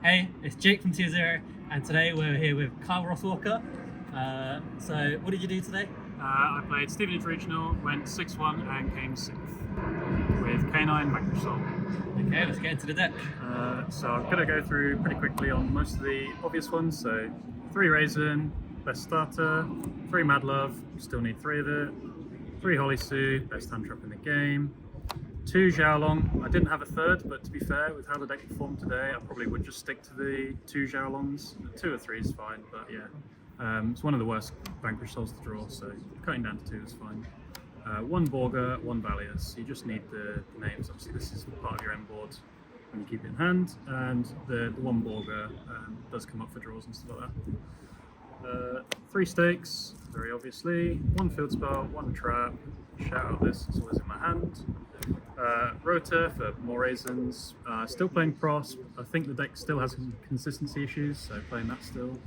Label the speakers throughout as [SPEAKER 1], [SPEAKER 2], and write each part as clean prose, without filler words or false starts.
[SPEAKER 1] Hey, it's Jake from TierZero, and today we're here with Kyle Rothwalker. So, what did you do today?
[SPEAKER 2] I played Stevenage Regional, went 6-1 and came 6th with K9 Vanquish Soul.
[SPEAKER 1] Okay, let's get into the deck.
[SPEAKER 2] So I'm going to go through pretty quickly on most of the obvious ones. So 3 Raisin, best starter, 3 Mad Love, still need 3 of it, 3 Holly Sue, best hand trap in the game, 2 Xiaolong. I didn't have a third, but to be fair, with how the deck performed today, I probably would just stick to the 2 Xiaolongs. 2 or 3 is fine, but yeah. It's one of the worst Vanquish Souls to draw, so cutting down to 2 is fine. 1 Borga, 1 Valius. You just need the names. Obviously, this is part of your end board when you keep it in hand, and the 1 Borga does come up for draws and stuff like that. 3 stakes, very obviously. 1 field spell, 1 trap. Shout out this, it's always in my hand. Rota for more raisins. Still playing Prosp. I think the deck still has some consistency issues, so playing that still.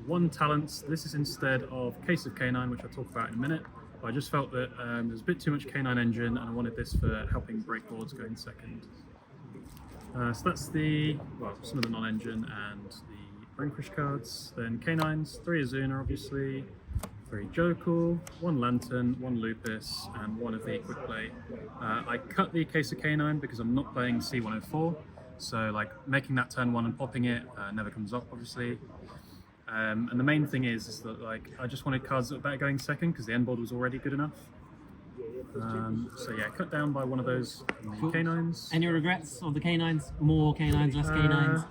[SPEAKER 2] 1 Talents. This is instead of Case of K9, which I'll talk about in a minute. But I just felt that there's a bit too much K9 engine, and I wanted this for helping break boards going second. So that's some of the non-engine and the Vanquish cards. Then K9s, 3 Azuna obviously, 3 Jokul, 1 Lantern, 1 Lupus, and 1 of the Quick Play. I cut the Case of K9 because I'm not playing C104, so like making that turn 1 and popping it never comes up obviously. And the main thing is that like I just wanted cards that were better going second because the end board was already good enough. So yeah, cut down by 1 of those K9s.
[SPEAKER 1] Any regrets of the K9s? More K9s, less K9s?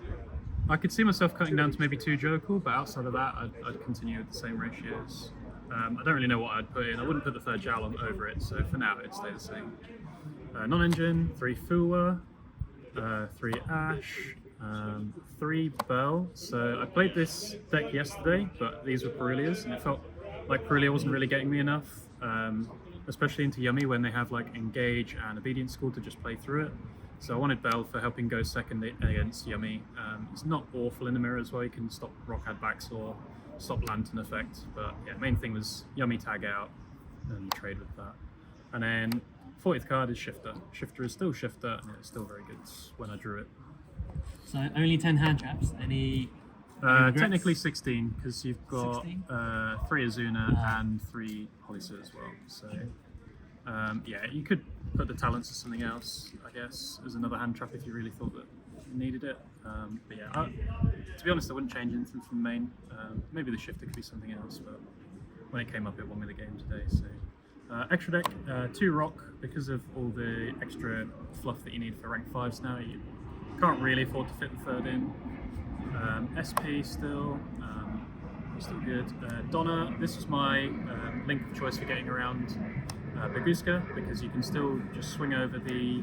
[SPEAKER 2] I could see myself cutting down to maybe 2 Jokul, but outside of that, I'd continue with the same ratios. I don't really know what I'd put in. I wouldn't put the 3rd Xiaolong over it, so for now it'd stay the same. Non-engine, 3 Fuwa, 3 Ash, 3 Bell. So I played this deck yesterday, but these were Perilias, and it felt like Perilia wasn't really getting me enough, especially into Yummy when they have like Engage and Obedience School to just play through it. So I wanted Bell for helping go second against Yummy. It's not awful in the mirror as well. You can stop Rock Ad Backs or stop Lantern effect, but yeah, main thing was Yummy tag out and trade with that. And then 40th card is Shifter. Shifter is still Shifter, and it's still very good when I drew it.
[SPEAKER 1] So only 10 hand traps. Any
[SPEAKER 2] Technically 16, because you've got 3 Azuna and 3 Hollysu as well. So yeah, you could put the Talents as something else, I guess, as another hand trap if you really thought that you needed it. But yeah, to be honest, I wouldn't change anything from the main. Maybe the Shifter could be something else, but when it came up, it won me the game today. So extra deck, 2 Rock, because of all the extra fluff that you need for rank 5s now. You can't really afford to fit the 3rd in. SP still good. Donna, this was my link of choice for getting around Baguska, because you can still just swing over the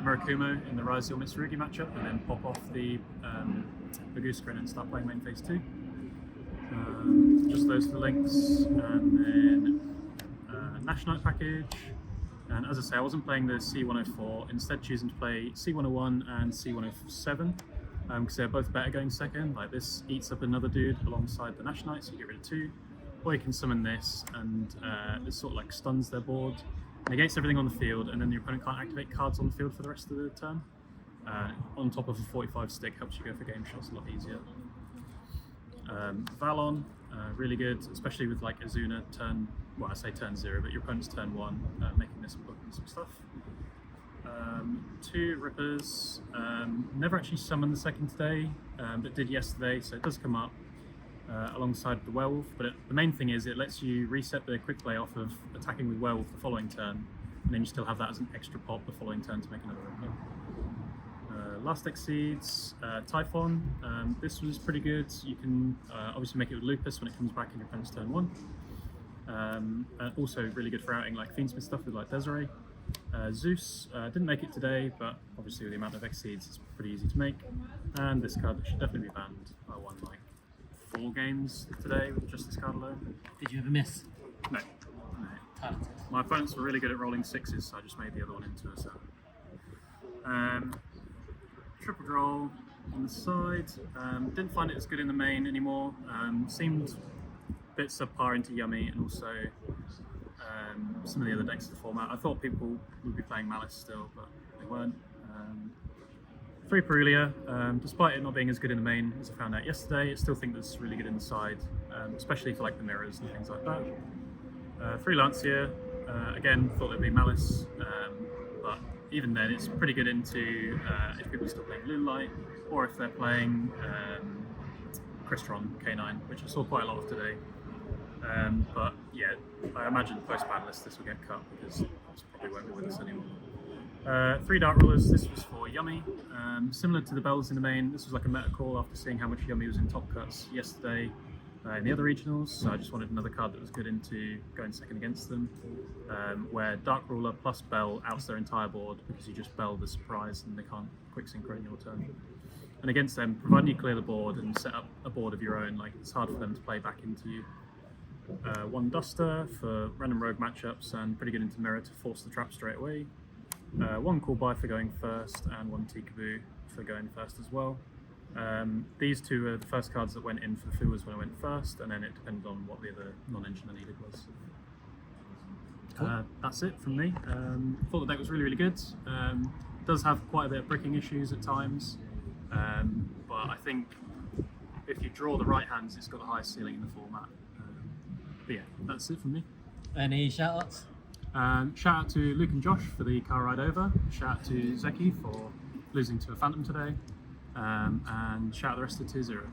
[SPEAKER 2] Murakumo in the Rise Your Mitsurugi matchup and then pop off the Baguska and then start playing main phase 2. Just those are the links, and then Nash Knight package. And as I say, I wasn't playing the C104, instead choosing to play C101 and C107 because they're both better going second. Like this eats up another dude alongside the Nash Knight, so you get rid of 2. Or you can summon this, and it sort of like stuns their board, negates everything on the field, and then your opponent can't activate cards on the field for the rest of the turn. On top of a 45 stick, helps you go for game shots a lot easier. Valon, really good, especially with like Azuna turn, well I say turn 0, but your opponent's turn 1, making this book and some stuff. 2 Rippers, never actually summoned the second today, but did yesterday, so it does come up alongside the Werewolf, but the main thing is it lets you reset the quick play off of attacking with Werewolf the following turn, and then you still have that as an extra pop the following turn to make another Ripper. Last Exceeds, Typhon. This was pretty good. You can obviously make it with Lupus when it comes back in your opponent's turn 1. Also really good for outing like Fiendsmith stuff with like Desiree. Zeus, didn't make it today, but obviously with the amount of Exceeds it's pretty easy to make. And this card that should definitely be banned. I won like 4 games today with just this card alone.
[SPEAKER 1] Did you ever miss?
[SPEAKER 2] No.
[SPEAKER 1] Talented.
[SPEAKER 2] My opponents were really good at rolling 6s, so I just made the other one into a 7. Triple draw on the side. Didn't find it as good in the main anymore. Seemed a bit subpar into Yummy, and also some of the other decks of the format. I thought people would be playing Malice still, but they weren't. 3 Perulia. Despite it not being as good in the main as I found out yesterday, I still think that's really good in the side, especially for like the mirrors and things like that. 3 Lancia. Again, thought there'd be Malice, but even then it's pretty good into if people are still playing Moonlight, or if they're playing Crystron K9, which I saw quite a lot of today. But yeah, I imagine post-ban list this will get cut because it probably won't be with us anymore. 3 Dark Rulers, this was for Yummy. Similar to the Bells in the main, this was like a meta call after seeing how much Yummy was in top cuts yesterday in the other regionals, so I just wanted another card that was good into going second against them, where Dark Ruler plus Bell outs their entire board because you just Bell the surprise and they can't quick synchro in your turn. And against them, providing you clear the board and set up a board of your own, like it's hard for them to play back into you. 1 Duster for random rogue matchups and pretty good into mirror to force the trap straight away. 1 Cool Buy for going first and 1 Tikaboo for going first as well. These 2 are the first cards that went in for the Fuwas when I went first, and then it depended on what the other non-engine I needed was.
[SPEAKER 1] Cool.
[SPEAKER 2] That's it from me. Thought the deck was really, really good. Does have quite a bit of bricking issues at times, but I think if you draw the right hands, it's got the highest ceiling in the format. But yeah, that's it from me.
[SPEAKER 1] Any shout outs?
[SPEAKER 2] Shout out to Luke and Josh for the car ride over. Shout out to Zeki for losing to a Phantom today. And shout out the rest of TierZero.